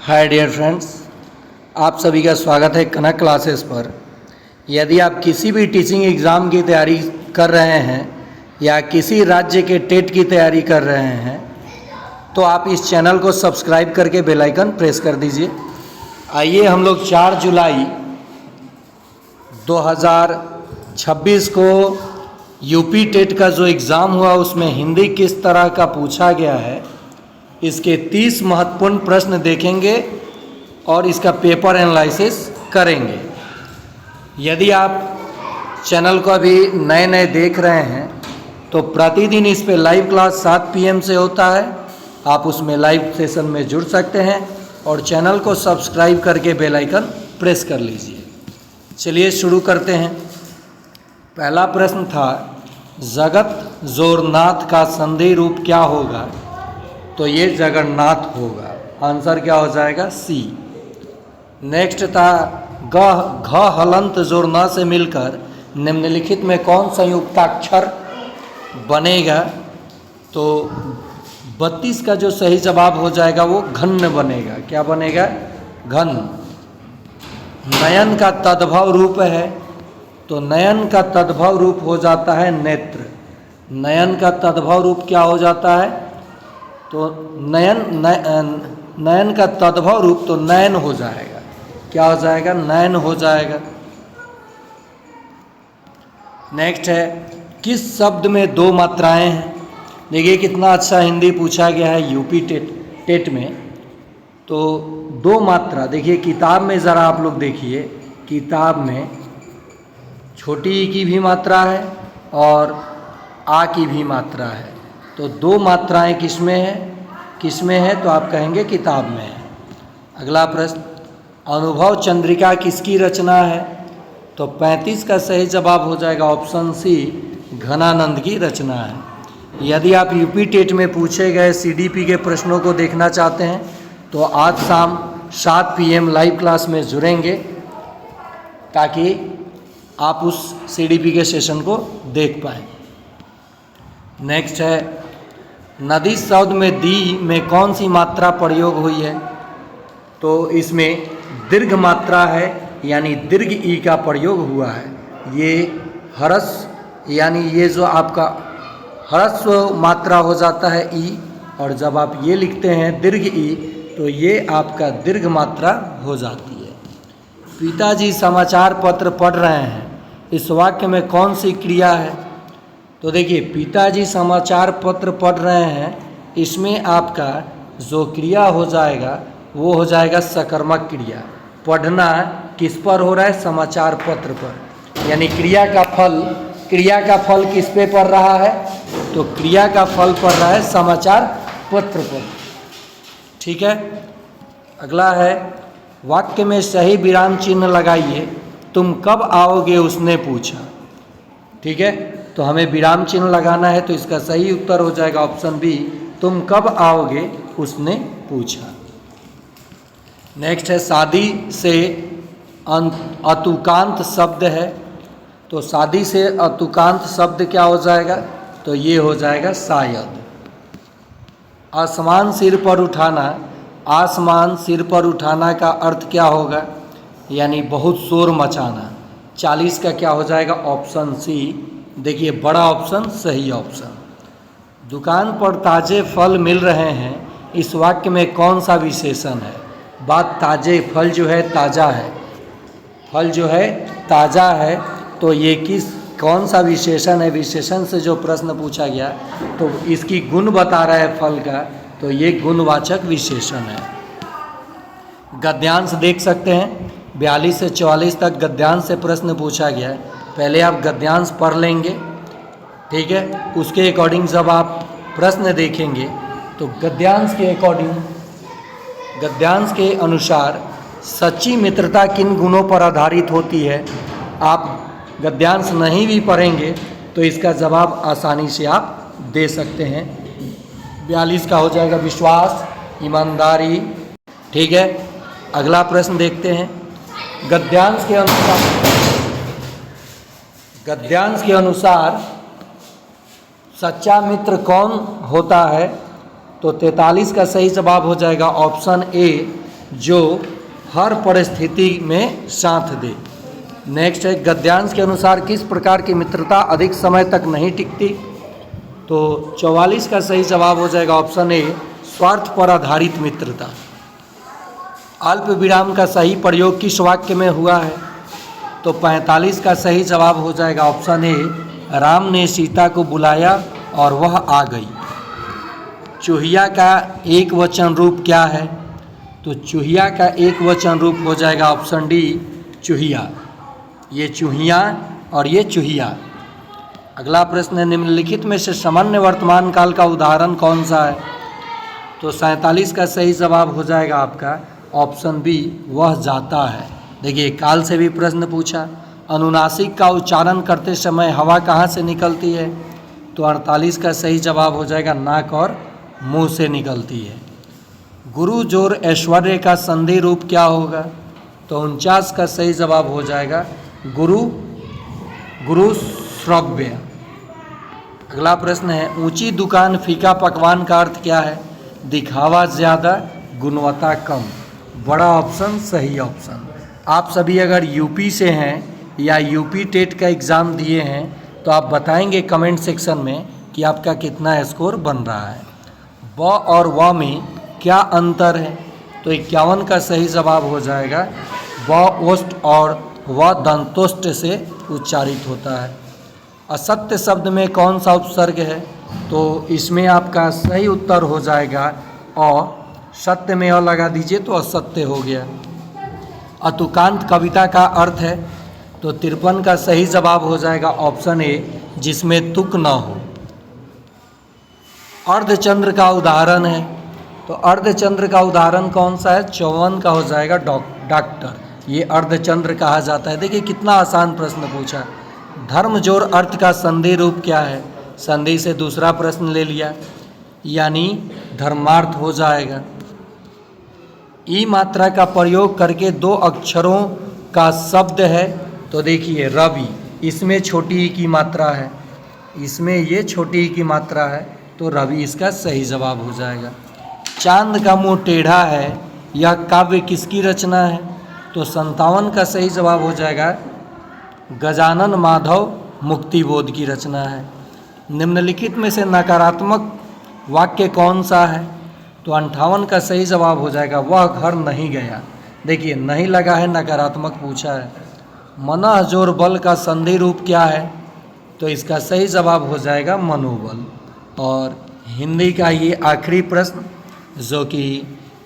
Hi dear friends, आप सभी का स्वागत है कनक क्लासेस पर। यदि आप किसी भी टीचिंग एग्ज़ाम की तैयारी कर रहे हैं या किसी राज्य के टेट की तैयारी कर रहे हैं तो आप इस चैनल को सब्सक्राइब करके बेल आइकन प्रेस कर दीजिए। आइए हम लोग 4 जुलाई 2026 को यूपी टेट का जो एग्ज़ाम हुआ उसमें हिंदी किस तरह का पूछा गया है इसके 30 महत्वपूर्ण प्रश्न देखेंगे और इसका पेपर एनालिसिस करेंगे। यदि आप चैनल को अभी नए देख रहे हैं तो प्रतिदिन इस पे लाइव क्लास 7 PM से होता है। आप उसमें लाइव सेशन में जुड़ सकते हैं और चैनल को सब्सक्राइब करके बेल आइकन प्रेस कर लीजिए। चलिए शुरू करते हैं। पहला प्रश्न था, जगत जोरनाथ का संधि रूप क्या होगा? तो ये जगन्नाथ होगा। आंसर क्या हो जाएगा? सी। नेक्स्ट था, घ हलंत जोड़ना से मिलकर निम्नलिखित में कौन संयुक्ताक्षर बनेगा? तो 32 का जो सही जवाब हो जाएगा वो घन बनेगा। क्या बनेगा? घन। नयन का तद्भव रूप है तो नयन का तद्भव रूप हो जाता है नेत्र। नयन का तद्भव रूप क्या हो जाता है? तो नयन का तद्भव रूप तो नयन हो जाएगा। क्या हो जाएगा? नयन हो जाएगा। नेक्स्ट है, किस शब्द में 2 मात्राएं हैं? देखिए कितना अच्छा हिंदी पूछा गया है यूपी टेट में। तो 2 मात्रा, देखिए किताब में ज़रा आप लोग देखिए, किताब में छोटी ई की भी मात्रा है और आ की भी मात्रा है। तो 2 मात्राएं किसमें है? किसमें है? तो आप कहेंगे किताब में है। अगला प्रश्न, अनुभव चंद्रिका किसकी रचना है? तो 35 का सही जवाब हो जाएगा ऑप्शन सी, घनानंद की रचना है। यदि आप यूपी टेट में पूछे गए सीडीपी के प्रश्नों को देखना चाहते हैं तो आज शाम 7 PM लाइव क्लास में जुड़ेंगे ताकि आप उस सीडीपी के सेशन को देख पाएँ। नेक्स्ट है, नदी शब्द में दी में कौन सी मात्रा प्रयोग हुई है? तो इसमें दीर्घ मात्रा है यानी दीर्घ ई का प्रयोग हुआ है। ये ह्रस्व यानी ये जो आपका ह्रस्व मात्रा हो जाता है ई, और जब आप ये लिखते हैं दीर्घ ई तो ये आपका दीर्घ मात्रा हो जाती है। पिताजी समाचार पत्र पढ़ रहे हैं, इस वाक्य में कौन सी क्रिया है? तो देखिए पिताजी समाचार पत्र पढ़ रहे हैं, इसमें आपका जो क्रिया हो जाएगा वो हो जाएगा सकर्मक क्रिया। पढ़ना किस पर हो रहा है? समाचार पत्र पर। यानी क्रिया का फल किस पे पड़ रहा है? तो क्रिया का फल पड़ रहा है समाचार पत्र पर। ठीक है। अगला है, वाक्य में सही विराम चिन्ह लगाइए। तुम कब आओगे उसने पूछा। ठीक है, तो हमें विराम चिन्ह लगाना है तो इसका सही उत्तर हो जाएगा ऑप्शन बी, तुम कब आओगे उसने पूछा। नेक्स्ट है, शादी से अतुकांत शब्द है। तो शादी से अतुकांत शब्द क्या हो जाएगा? तो ये हो जाएगा शायद। आसमान सिर पर उठाना, आसमान सिर पर उठाना का अर्थ क्या होगा? यानी बहुत शोर मचाना। 40 का क्या हो जाएगा? Option C. देखिए बड़ा ऑप्शन सही ऑप्शन। दुकान पर ताज़े फल मिल रहे हैं, इस वाक्य में कौन सा विशेषण है? बात ताज़े, फल जो है ताज़ा है, फल जो है ताज़ा है, तो ये कौन सा विशेषण है? विशेषण से जो प्रश्न पूछा गया तो इसकी गुण बता रहा है फल का, तो ये गुणवाचक विशेषण है। गद्यांश देख सकते हैं, 42 से 44 तक गद्यांश से प्रश्न पूछा गया है। पहले आप गद्यांश पढ़ लेंगे, ठीक है, उसके अकॉर्डिंग जब आप प्रश्न देखेंगे तो गद्यांश के अकॉर्डिंग, गद्यांश के अनुसार सच्ची मित्रता किन गुणों पर आधारित होती है? आप गद्यांश नहीं भी पढ़ेंगे तो इसका जवाब आसानी से आप दे सकते हैं। 42 का हो जाएगा विश्वास, ईमानदारी। ठीक है, अगला प्रश्न देखते हैं। गद्यांश के अनुसार सच्चा मित्र कौन होता है? तो 43 का सही जवाब हो जाएगा ऑप्शन ए, जो हर परिस्थिति में साथ दे। नेक्स्ट है, गद्यांश के अनुसार किस प्रकार की मित्रता अधिक समय तक नहीं टिकती? तो 44 का सही जवाब हो जाएगा ऑप्शन ए, स्वार्थ पर आधारित मित्रता। अल्प विराम का सही प्रयोग किस वाक्य में हुआ है? तो 45 का सही जवाब हो जाएगा ऑप्शन ए, राम ने सीता को बुलाया और वह आ गई। चूहिया का एक वचन रूप क्या है? तो चूहिया का एक वचन रूप हो जाएगा ऑप्शन डी, चूहिया। ये चूहिया और ये चूहिया। अगला प्रश्न है, निम्नलिखित में से सामान्य वर्तमान काल का उदाहरण कौन सा है? तो 47 का सही जवाब हो जाएगा आपका ऑप्शन बी, वह जाता है। देखिए, काल से भी प्रश्न पूछा। अनुनासिक का उच्चारण करते समय हवा कहाँ से निकलती है? तो 48 का सही जवाब हो जाएगा नाक और मुंह से निकलती है। गुरु जोर ऐश्वर्य का संधि रूप क्या होगा? तो 49 का सही जवाब हो जाएगा गुरु श्रव्य। अगला प्रश्न है, ऊंची दुकान फीका पकवान का अर्थ क्या है? दिखावा ज़्यादा, गुणवत्ता कम। बड़ा ऑप्शन सही ऑप्शन। आप सभी अगर यूपी से हैं या यूपी टेट का एग्ज़ाम दिए हैं तो आप बताएंगे कमेंट सेक्शन में कि आपका कितना स्कोर बन रहा है। व और व में क्या अंतर है? तो 51 का सही जवाब हो जाएगा व ओष्ठ और व दंतोष्ठ से उच्चारित होता है। असत्य शब्द में कौन सा उपसर्ग है? तो इसमें आपका सही उत्तर हो जाएगा अ। सत्य में अ लगा दीजिए तो असत्य हो गया। अतुकांत कविता का अर्थ है? तो 53 का सही जवाब हो जाएगा ऑप्शन ए, जिसमें तुक न हो। अर्धचंद्र का उदाहरण है? तो अर्धचंद्र का उदाहरण कौन सा है? 54 का हो जाएगा डॉक्टर। ये अर्धचंद्र कहा जाता है। देखिए कितना आसान प्रश्न पूछा। धर्म जोर अर्थ का संधि रूप क्या है? संधि से दूसरा प्रश्न ले लिया, यानी धर्मार्थ हो जाएगा। ई मात्रा का प्रयोग करके दो अक्षरों का शब्द है? तो देखिए रवि, इसमें छोटी ई की मात्रा है, इसमें ये छोटी ई की मात्रा है, तो रवि इसका सही जवाब हो जाएगा। चांद का मुंह टेढ़ा है, यह काव्य किसकी रचना है? तो 57 का सही जवाब हो जाएगा गजानन माधव मुक्तिबोध की रचना है। निम्नलिखित में से नकारात्मक वाक्य कौन सा है? तो 58 का सही जवाब हो जाएगा वह घर नहीं गया। देखिए नहीं लगा है, नकारात्मक पूछा है। मनः जोर बल का संधि रूप क्या है? तो इसका सही जवाब हो जाएगा मनोबल। और हिंदी का ये आखिरी प्रश्न जो कि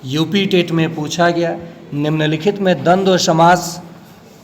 यूपी टेट में पूछा गया, निम्नलिखित में द्वंद्व समास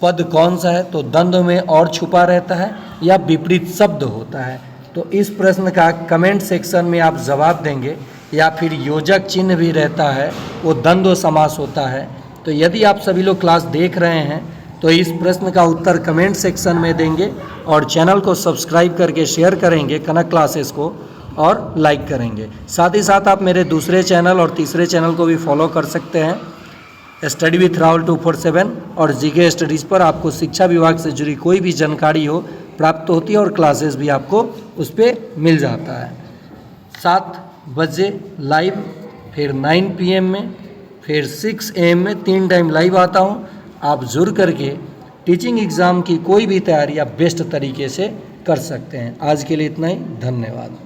पद कौन सा है? तो द्वंद्व में और छुपा रहता है या विपरीत शब्द होता है। तो इस प्रश्न का कमेंट सेक्शन में आप जवाब देंगे, या फिर योजक चिन्ह भी रहता है, वो द्वंद्व समास होता है। तो यदि आप सभी लोग क्लास देख रहे हैं तो इस प्रश्न का उत्तर कमेंट सेक्शन में देंगे और चैनल को सब्सक्राइब करके शेयर करेंगे कनक क्लासेस को, और लाइक करेंगे। साथ ही साथ आप मेरे दूसरे चैनल और तीसरे चैनल को भी फॉलो कर सकते हैं। स्टडी विथ राहुल 247 और जीके स्टडीज़ पर आपको शिक्षा विभाग से जुड़ी कोई भी जानकारी हो प्राप्त होती है और क्लासेस भी आपको उस पर मिल जाता है। 7 बजे लाइव, फिर 9 PM में, फिर 6 AM में 3 टाइम लाइव आता हूँ। आप जुड़ करके टीचिंग एग्ज़ाम की कोई भी तैयारी आप बेस्ट तरीके से कर सकते हैं। आज के लिए इतना ही, धन्यवाद।